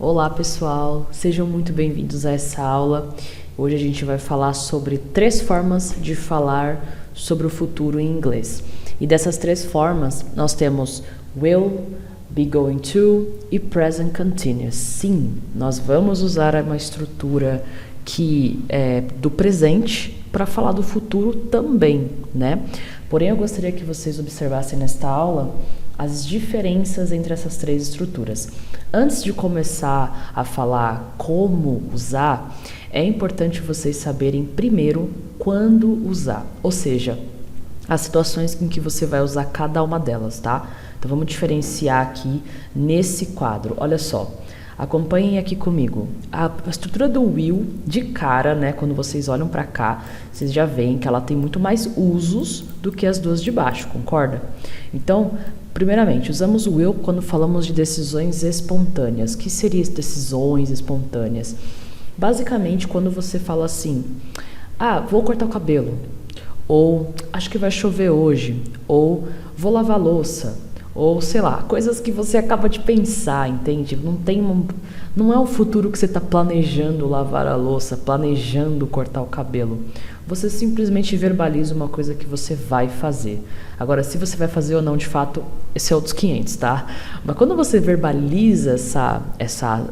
Olá pessoal, sejam muito bem-vindos a essa aula. Hoje a gente vai falar sobre 3 formas de falar sobre o futuro em inglês. E dessas 3 formas nós temos will, be going to e present continuous. Sim, nós vamos usar uma estrutura que é do presente para falar do futuro também, né? Porém, eu gostaria que vocês observassem nesta aula as diferenças entre essas 3 estruturas. Antes de começar a falar como usar, é importante vocês saberem primeiro quando usar, ou seja, as situações em que você vai usar cada uma delas, tá? Então vamos diferenciar aqui nesse quadro. Olha só, acompanhem aqui comigo. A estrutura do will, de cara, né, quando vocês olham para cá, vocês já veem que ela tem muito mais usos do que as duas de baixo, concorda? Então, primeiramente, usamos o will quando falamos de decisões espontâneas. O que seriam decisões espontâneas? Basicamente, quando você fala assim, vou cortar o cabelo, ou acho que vai chover hoje, ou vou lavar a louça, ou sei lá, coisas que você acaba de pensar, entende? Não é o futuro que você está planejando lavar a louça, planejando cortar o cabelo. Você simplesmente verbaliza uma coisa que você vai fazer. Agora, se você vai fazer ou não, de fato, esse é outros 500, tá? Mas quando você verbaliza essa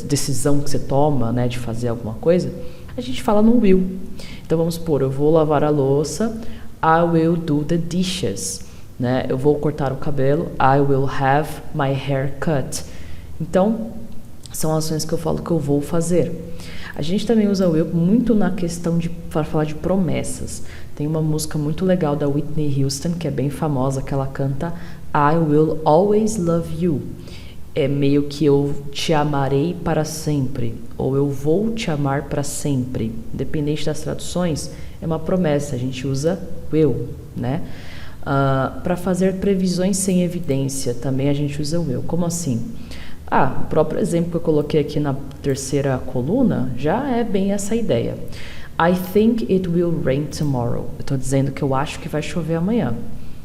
decisão que você toma, né, de fazer alguma coisa, a gente fala no will. Então, vamos supor, eu vou lavar a louça, I will do the dishes. Né? Eu vou cortar o cabelo, I will have my hair cut. Então, são ações que eu falo que eu vou fazer. A gente também usa o will muito na questão para falar de promessas. Tem uma música muito legal da Whitney Houston, que é bem famosa, que ela canta I will always love you. É meio que eu te amarei para sempre, ou eu vou te amar para sempre. Independente das traduções, é uma promessa, a gente usa will, né? Para fazer previsões sem evidência, também a gente usa o will. Como assim? O próprio exemplo que eu coloquei aqui na terceira coluna já é bem essa ideia. I think it will rain tomorrow. Eu estou dizendo que eu acho que vai chover amanhã.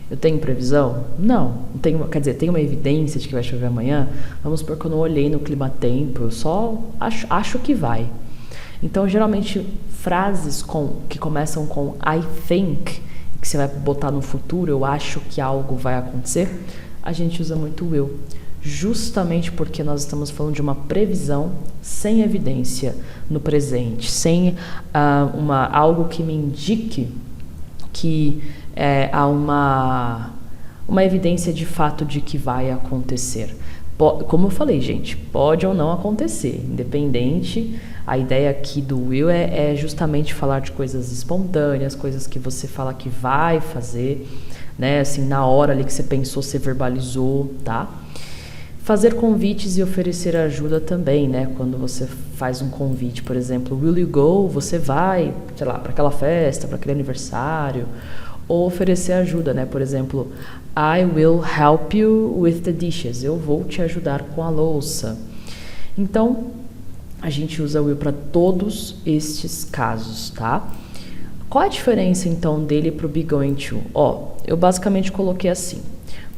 Eu tenho previsão? Não tenho, quer dizer, tem uma evidência de que vai chover amanhã? Vamos supor que eu não olhei no clima-tempo, eu só acho que vai. Então, geralmente, frases que começam com I think, que você vai botar no futuro, eu acho que algo vai acontecer, a gente usa muito o will, justamente porque nós estamos falando de uma previsão sem evidência no presente, sem algo que me indique que há uma evidência de fato de que vai acontecer. Como eu falei, gente, pode ou não acontecer, independente. A ideia aqui do will é justamente falar de coisas espontâneas, coisas que você fala que vai fazer, né? Assim, na hora ali que você pensou, você verbalizou, tá? Fazer convites e oferecer ajuda também, né? Quando você faz um convite, por exemplo, will you go? Você vai, sei lá, para aquela festa, para aquele aniversário. Ou oferecer ajuda, né? Por exemplo, I will help you with the dishes. Eu vou te ajudar com a louça. Então, a gente usa o will para todos estes casos, tá? Qual a diferença, então, dele para o be going to? Eu basicamente coloquei assim.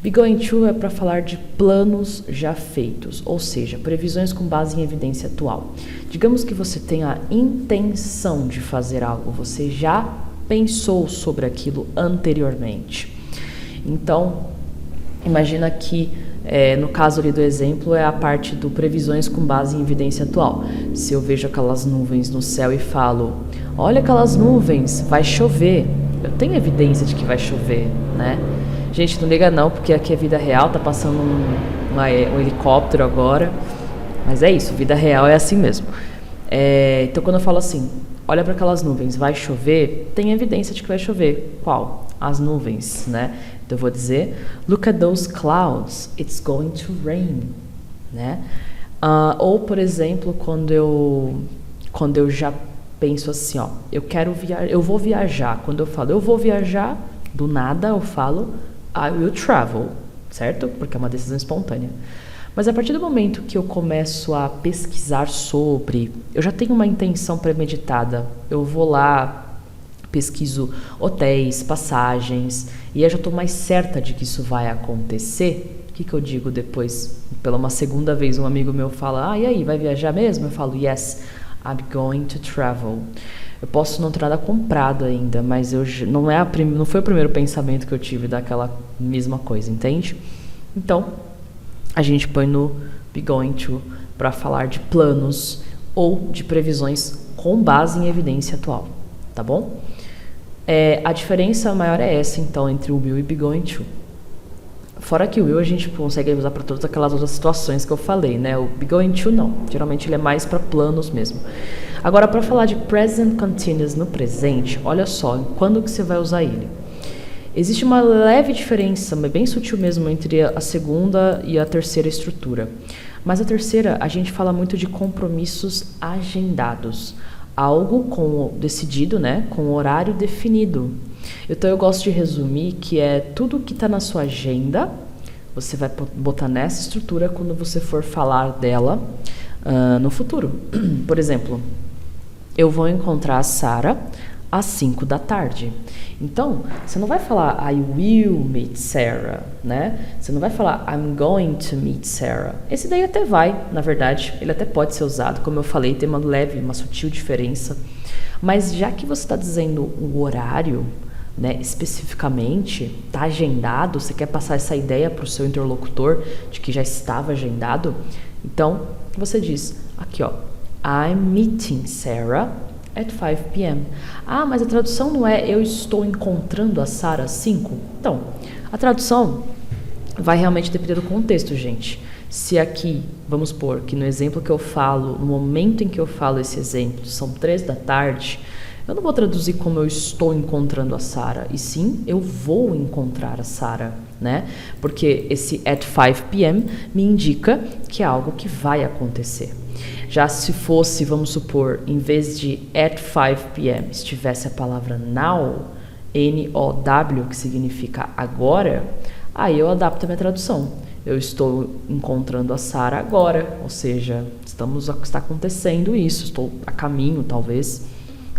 Be going to é para falar de planos já feitos, ou seja, previsões com base em evidência atual. Digamos que você tem a intenção de fazer algo, você já pensou sobre aquilo anteriormente. Então, imagina que, no caso ali do exemplo, é a parte do previsões com base em evidência atual. Se eu vejo aquelas nuvens no céu e falo, olha aquelas nuvens, vai chover. Eu tenho evidência de que vai chover, né? Gente, não liga não, porque aqui é vida real, tá passando um helicóptero agora. Mas é isso, vida real é assim mesmo. Então, quando eu falo assim, olha para aquelas nuvens, vai chover, tem evidência de que vai chover. Qual? As nuvens, né? Então eu vou dizer, look at those clouds, it's going to rain, né? Ou, por exemplo, quando eu já penso assim, eu vou viajar. Quando eu falo, eu vou viajar, do nada eu falo, I will travel, certo? Porque é uma decisão espontânea. Mas a partir do momento que eu começo a pesquisar sobre, eu já tenho uma intenção premeditada, eu vou lá, pesquiso hotéis, passagens, e eu já estou mais certa de que isso vai acontecer, o que eu digo depois? Pela uma segunda vez, um amigo meu fala, e aí, vai viajar mesmo? Eu falo, yes, I'm going to travel. Eu posso não ter nada comprado ainda, mas não foi o primeiro pensamento que eu tive daquela mesma coisa, entende? Então, a gente põe no be going to para falar de planos ou de previsões com base em evidência atual, tá bom? A diferença maior é essa, então, entre o will e be going to. Fora que o will a gente consegue usar para todas aquelas outras situações que eu falei, né? O be going to não. Geralmente ele é mais para planos mesmo. Agora, para falar de present continuous no presente, olha só, quando que você vai usar ele? Existe uma leve diferença, mas bem sutil mesmo, entre a segunda e a terceira estrutura. Mas a terceira, a gente fala muito de compromissos agendados. Algo decidido, né? Com horário definido. Então eu gosto de resumir que é tudo que está na sua agenda, você vai botar nessa estrutura quando você for falar dela no futuro. Por exemplo, eu vou encontrar a Sarah às 5 da tarde. Então, você não vai falar I will meet Sarah, né? Você não vai falar I'm going to meet Sarah. Esse daí até vai, na verdade, ele até pode ser usado, como eu falei, tem uma sutil diferença. Mas já que você está dizendo o horário, né, especificamente, está agendado, você quer passar essa ideia para o seu interlocutor de que já estava agendado, então você diz aqui, ó, I'm meeting Sarah at 5 p.m. Ah, mas a tradução não é eu estou encontrando a Sarah às 5? Então, a tradução vai realmente depender do contexto, gente. Se aqui, vamos supor que no exemplo que eu falo, no momento em que eu falo esse exemplo, são 3 da tarde, eu não vou traduzir como eu estou encontrando a Sarah, e sim, eu vou encontrar a Sarah, né? Porque esse at 5 p.m. me indica que é algo que vai acontecer. Já se fosse, vamos supor, em vez de at 5 p.m., estivesse a palavra now, N-O-W, que significa agora, aí eu adapto a minha tradução. Eu estou encontrando a Sarah agora, ou seja, está acontecendo isso, estou a caminho, talvez,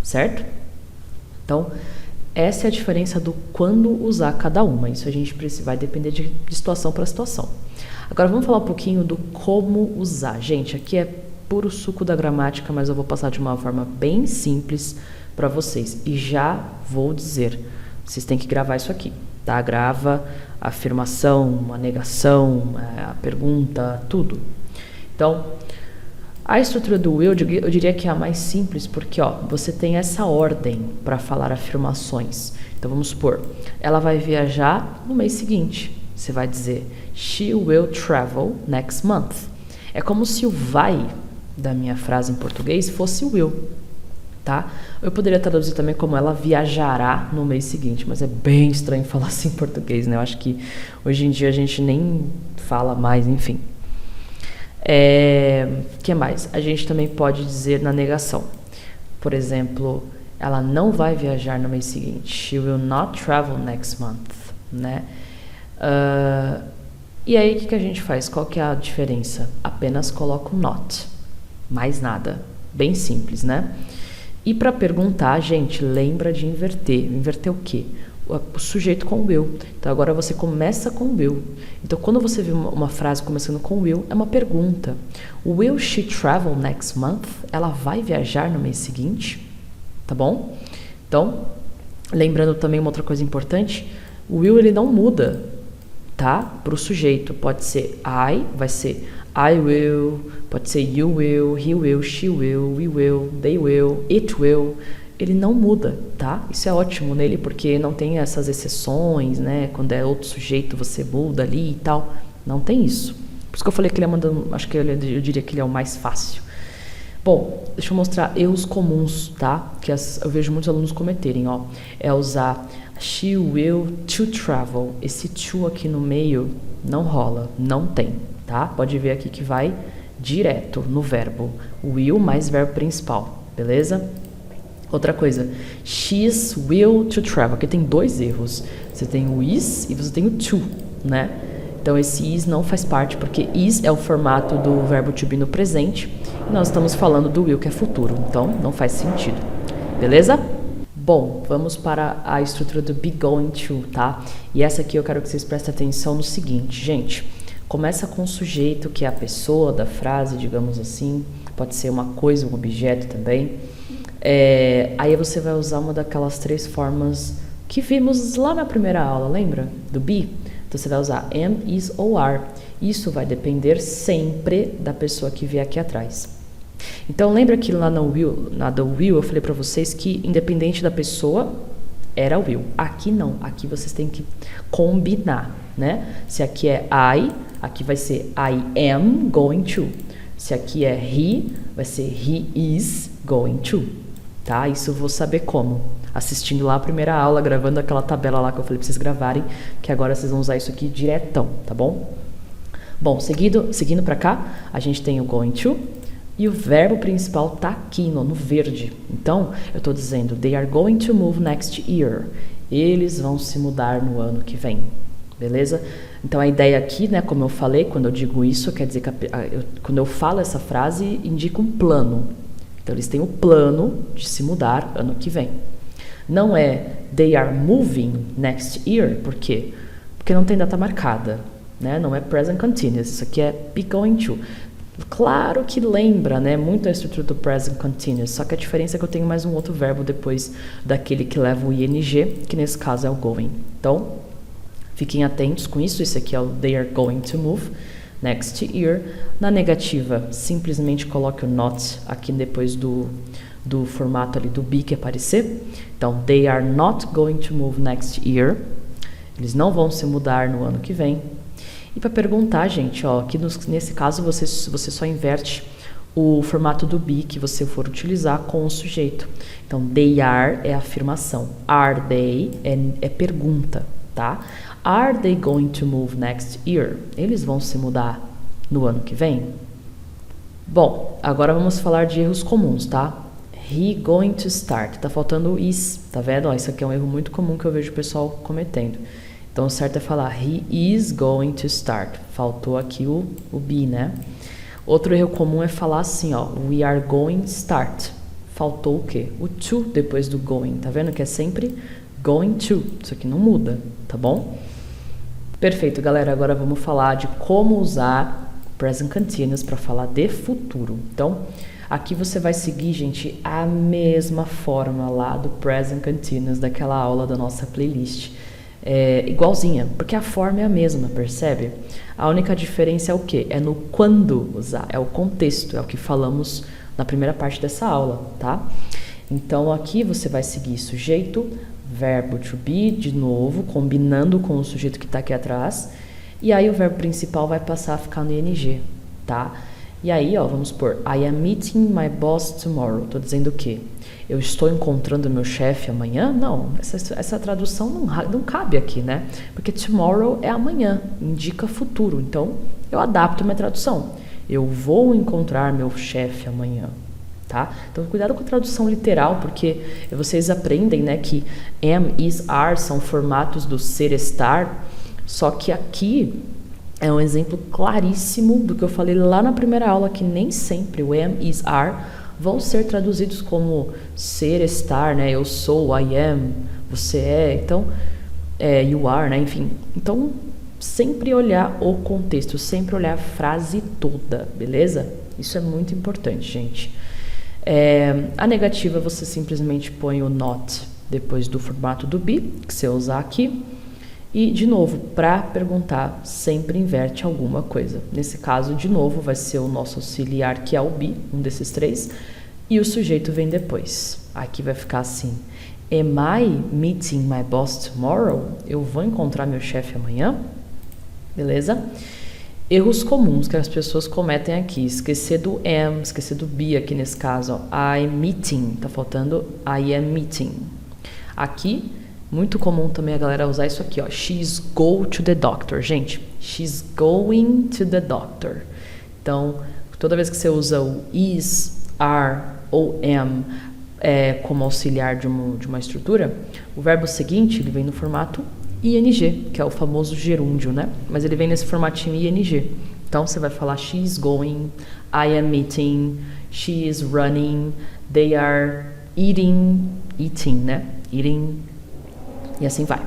certo? Então, essa é a diferença do quando usar cada uma. Isso a gente vai depender de situação para situação. Agora, vamos falar um pouquinho do como usar. Gente, aqui é puro suco da gramática, mas eu vou passar de uma forma bem simples para vocês. E já vou dizer, vocês têm que gravar isso aqui, tá? Grava a afirmação, a negação, a pergunta, tudo. Então, a estrutura do will, eu diria que é a mais simples, porque você tem essa ordem para falar afirmações. Então, vamos supor, ela vai viajar no mês seguinte. Você vai dizer, she will travel next month. É como se o vai da minha frase em português fosse will, tá? Eu poderia traduzir também como ela viajará no mês seguinte, mas é bem estranho falar assim em português, né? Eu acho que hoje em dia a gente nem fala mais, enfim. Que mais? A gente também pode dizer na negação. Por exemplo, ela não vai viajar no mês seguinte. She will not travel next month, né? E aí, o que a gente faz? Qual que é a diferença? Apenas coloco not. Mais nada. Bem simples, né? E para perguntar, gente, lembra de inverter. Inverter o quê? O sujeito com will. Então, agora você começa com will. Então, quando você vê uma frase começando com will, é uma pergunta. Will she travel next month? Ela vai viajar no mês seguinte? Tá bom? Então, lembrando também uma outra coisa importante, o will, ele não muda, tá? Para o sujeito. Pode ser I, vai ser I will, pode ser you will, he will, she will, we will, they will, it will. Ele não muda, tá? Isso é ótimo nele porque não tem essas exceções, né? Quando é outro sujeito você muda ali e tal. Não tem isso. Por isso que eu falei que ele é acho que eu diria que ele é o mais fácil. Bom, deixa eu mostrar erros comuns, tá? Que eu vejo muitos alunos cometerem, ó. É usar she will to travel. Esse to aqui no meio não rola, não tem, tá? Pode ver aqui que vai direto no verbo. Will mais verbo principal, beleza? Outra coisa, she's will to travel. Aqui tem 2 erros. Você tem o is e você tem o to, né? Então esse is não faz parte porque is é o formato do verbo to be no presente e nós estamos falando do will que é futuro. Então não faz sentido. Beleza? Bom, vamos para a estrutura do be going to, tá? E essa aqui eu quero que vocês prestem atenção no seguinte, gente. começa com o sujeito, que é a pessoa da frase, digamos assim, pode ser uma coisa, um objeto também. Aí você vai usar uma daquelas 3 formas que vimos lá na primeira aula, lembra? Do be. Então você vai usar am, is ou are. Isso vai depender sempre da pessoa que vier aqui atrás. Então lembra que lá do will eu falei para vocês que independente da pessoa era will. Aqui não, aqui vocês têm que combinar, né? Se aqui é I, aqui vai ser I am going to. Se aqui é he, vai ser he is going to. Tá? Isso eu vou saber como. Assistindo lá a primeira aula, gravando aquela tabela lá que eu falei pra vocês gravarem, que agora vocês vão usar isso aqui diretão, tá bom? Bom, seguindo pra cá, a gente tem o going to e o verbo principal tá aqui no verde. Então, eu tô dizendo, they are going to move next year. Eles vão se mudar no ano que vem. Beleza? Então, a ideia aqui, né, como eu falei, quando eu digo isso, quer dizer que quando eu falo essa frase, indica um plano. Então, eles têm o plano de se mudar ano que vem. Não é they are moving next year, por quê? Porque não tem data marcada, né? Não é present continuous, isso aqui é be going to. Claro que lembra, né, muito a estrutura do present continuous, só que a diferença é que eu tenho mais um outro verbo depois daquele que leva o ing, que nesse caso é o going. Então, fiquem atentos com isso, esse aqui é o they are going to move next year. Na negativa, simplesmente coloque o not aqui depois do formato ali do be que aparecer. Então, they are not going to move next year. Eles não vão se mudar no ano que vem. E para perguntar, gente, ó, aqui nesse caso você só inverte o formato do be que você for utilizar com o sujeito. Então, they are é afirmação. Are they é pergunta, tá? Are they going to move next year? Eles vão se mudar no ano que vem? Bom, agora vamos falar de erros comuns, tá? He going to start. Tá faltando o is, tá vendo? Ó, isso aqui é um erro muito comum que eu vejo o pessoal cometendo. Então, o certo é falar he is going to start. Faltou aqui o be, né? Outro erro comum é falar assim, ó, we are going to start. Faltou o quê? O to depois do going, tá vendo? Que é sempre going to. Isso aqui não muda, tá bom? Perfeito, galera. Agora vamos falar de como usar present continuous para falar de futuro. Então, aqui você vai seguir, gente, a mesma forma lá do present continuous daquela aula da nossa playlist. Igualzinha, porque a forma é a mesma, percebe? A única diferença é o quê? É no quando usar, é o contexto, é o que falamos na primeira parte dessa aula, tá? Então, aqui você vai seguir sujeito, verbo to be, de novo, combinando com o sujeito que está aqui atrás, e aí o verbo principal vai passar a ficar no ing, tá? E aí, ó, vamos pôr, I am meeting my boss tomorrow. Tô dizendo o quê? Eu estou encontrando meu chefe amanhã? Não, essa tradução não cabe aqui, né? Porque tomorrow é amanhã, indica futuro. Então, eu adapto minha tradução. Eu vou encontrar meu chefe amanhã, tá? Então, cuidado com a tradução literal, porque vocês aprendem, né, que am, is, are são formatos do ser, estar, só que aqui é um exemplo claríssimo do que eu falei lá na primeira aula, que nem sempre o am, is, are vão ser traduzidos como ser, estar, né? Eu sou, I am, você é, então, you are, né? Enfim, então, sempre olhar o contexto, sempre olhar a frase toda, beleza? Isso é muito importante, gente. A negativa, você simplesmente põe o not depois do formato do be, que você usar aqui. E, de novo, para perguntar, sempre inverte alguma coisa. Nesse caso, de novo, vai ser o nosso auxiliar, que é o be, um desses 3, e o sujeito vem depois. Aqui vai ficar assim, am I meeting my boss tomorrow? Eu vou encontrar meu chefe amanhã? Beleza? Erros comuns que as pessoas cometem aqui. Esquecer do am, esquecer do be aqui nesse caso. Ó, I'm meeting, tá faltando I am meeting. Aqui, muito comum também a galera usar isso aqui, ó. She's go to the doctor. Gente, she's going to the doctor. Então, toda vez que você usa o is, are ou am como auxiliar de uma estrutura, o verbo seguinte, ele vem no formato ing, que é o famoso gerúndio, né? Mas ele vem nesse formatinho ing. Então, você vai falar she's going, I am meeting, she is running, they are eating, né? Eating, e assim vai.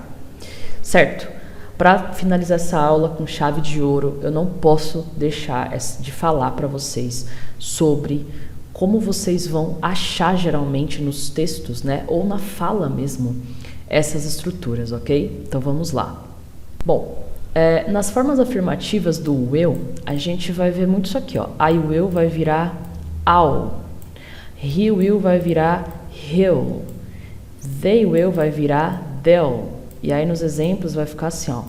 Certo? Para finalizar essa aula com chave de ouro, eu não posso deixar de falar para vocês sobre como vocês vão achar geralmente nos textos, né, ou na fala mesmo, essas estruturas, ok? Então vamos lá. Bom, nas formas afirmativas do will, a gente vai ver muito isso aqui, ó. I will vai virar I'll. He will vai virar he'll. They will vai virar they'll. E aí nos exemplos vai ficar assim, ó.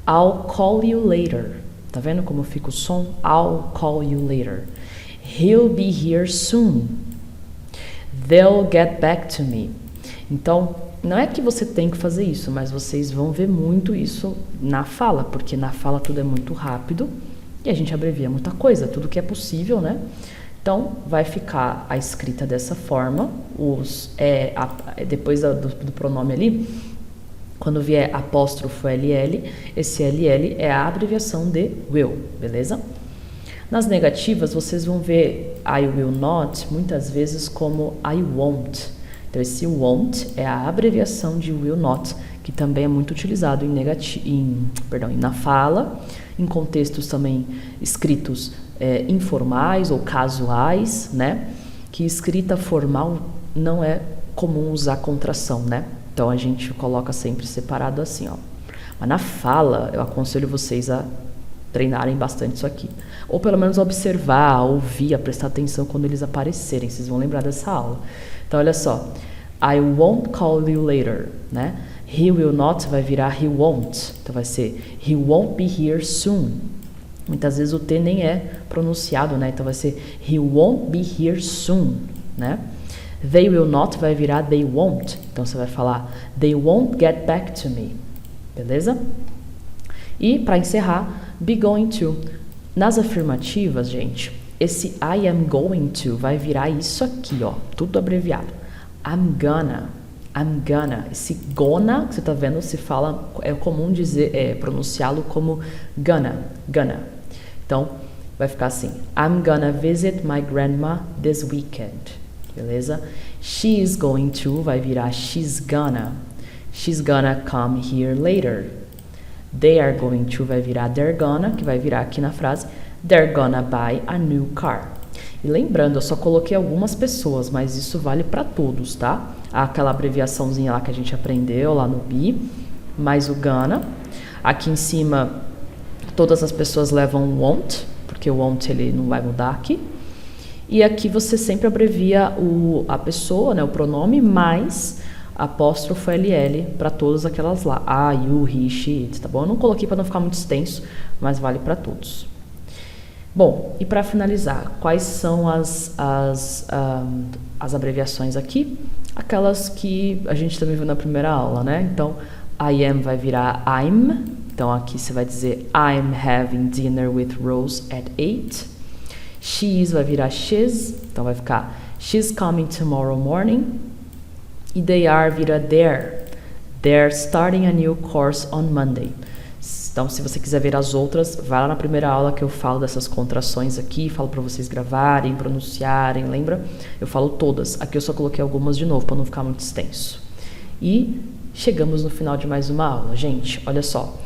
I'll call you later. Tá vendo como fica o som? I'll call you later. He'll be here soon. They'll get back to me. Então, não é que você tem que fazer isso, mas vocês vão ver muito isso na fala, porque na fala tudo é muito rápido e a gente abrevia muita coisa, tudo que é possível, né? Então, vai ficar a escrita dessa forma, depois do pronome ali. Quando vier apóstrofo LL, esse LL é a abreviação de will, beleza? Nas negativas, vocês vão ver I will not muitas vezes como I won't. Então, esse won't é a abreviação de will not, que também é muito utilizado na fala, em contextos também escritos informais ou casuais, né? Que escrita formal não é comum usar contração, né? Então, a gente coloca sempre separado assim, ó. Mas na fala, eu aconselho vocês a treinarem bastante isso aqui. Ou pelo menos observar, a ouvir, a prestar atenção quando eles aparecerem. Vocês vão lembrar dessa aula. Então, olha só. I won't call you later, né? He will not vai virar he won't. Então, vai ser he won't be here soon. Muitas vezes o T nem é pronunciado, né? Então, vai ser he won't be here soon, né? They will not vai virar they won't. Então, você vai falar they won't get back to me. Beleza? E, para encerrar, be going to. Nas afirmativas, gente, esse I am going to vai virar isso aqui, ó. Tudo abreviado. I'm gonna. Esse gonna, que você tá vendo, se fala, é comum pronunciá-lo como gonna. Então, vai ficar assim. I'm gonna visit my grandma this weekend. Beleza? She is going to vai virar she's gonna. She's gonna come here later. They are going to vai virar they're gonna, que vai virar aqui na frase they're gonna buy a new car. E lembrando, eu só coloquei algumas pessoas, mas isso vale para todos, tá? Aquela abreviaçãozinha lá que a gente aprendeu lá no be, mais o gonna. Aqui em cima, todas as pessoas levam won't, porque o won't ele não vai mudar aqui. E aqui você sempre abrevia a pessoa, né, o pronome, mais apóstrofo LL para todas aquelas lá. I, you, he, she, it, tá bom? Eu não coloquei para não ficar muito extenso, mas vale para todos. Bom, e para finalizar, quais são as abreviações aqui? Aquelas que a gente também viu na primeira aula, né? Então, I am vai virar I'm. Então, aqui você vai dizer I'm having dinner with Rose at 8. She's vai virar she's. Então, vai ficar she's coming tomorrow morning. E they are vira they're. They're starting a new course on Monday. Então, se você quiser ver as outras, vai lá na primeira aula que eu falo dessas contrações aqui, falo para vocês gravarem, pronunciarem, lembra? Eu falo todas. Aqui eu só coloquei algumas de novo para não ficar muito extenso. E chegamos no final de mais uma aula. Gente, olha só.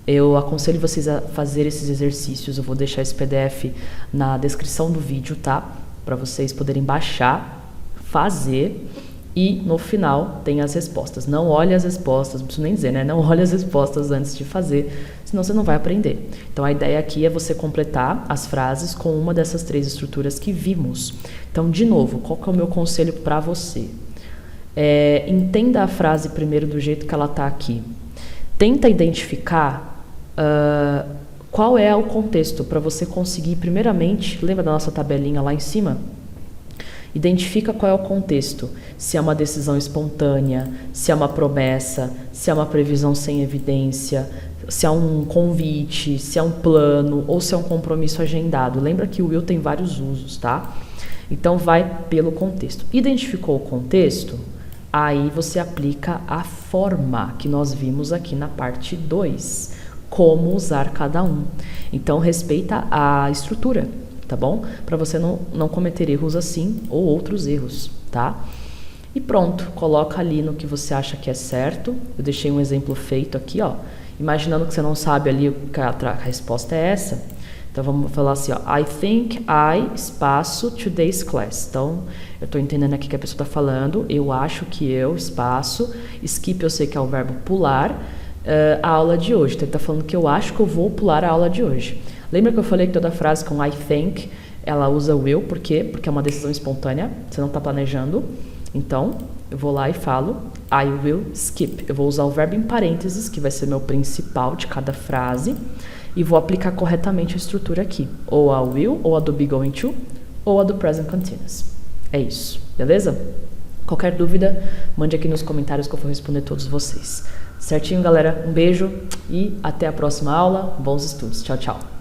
Eu aconselho vocês a fazer esses exercícios. Eu vou deixar esse PDF na descrição do vídeo, tá? Para vocês poderem baixar, fazer. E no final tem as respostas. Não olhe as respostas, não preciso nem dizer, né? Não olhe as respostas antes de fazer, senão você não vai aprender. Então a ideia aqui é você completar as frases com uma dessas 3 estruturas que vimos. Então, de novo, qual que é o meu conselho para você? Entenda a frase primeiro do jeito que ela está aqui. Tenta identificar qual é o contexto para você conseguir, primeiramente, lembra da nossa tabelinha lá em cima? Identifica qual é o contexto, se é uma decisão espontânea, se é uma promessa, se é uma previsão sem evidência, se é um convite, se é um plano ou se é um compromisso agendado. Lembra que o will tem vários usos, tá? Então vai pelo contexto. Identificou o contexto? Aí você aplica a forma que nós vimos aqui na parte 2, como usar cada um. Então respeita a estrutura. Tá bom? Para você não cometer erros assim ou outros erros, tá? E pronto, coloca ali no que você acha que é certo. Eu deixei um exemplo feito aqui, ó. Imaginando que você não sabe ali que a resposta é essa, então vamos falar assim, ó, I think I, espaço, today's class. Então, eu estou entendendo aqui que a pessoa está falando, eu acho que eu, espaço, skip eu sei que é o verbo pular, a aula de hoje. Então, ele está falando que eu acho que eu vou pular a aula de hoje. Lembra que eu falei que toda frase com I think, ela usa will, por quê? Porque é uma decisão espontânea, você não está planejando. Então, eu vou lá e falo I will skip. Eu vou usar o verbo em parênteses, que vai ser meu principal de cada frase, e vou aplicar corretamente a estrutura aqui. Ou a will, ou a do be going to, ou a do present continuous. É isso, beleza? Qualquer dúvida, mande aqui nos comentários que eu vou responder todos vocês. Certinho, galera? Um beijo e até a próxima aula. Bons estudos. Tchau, tchau.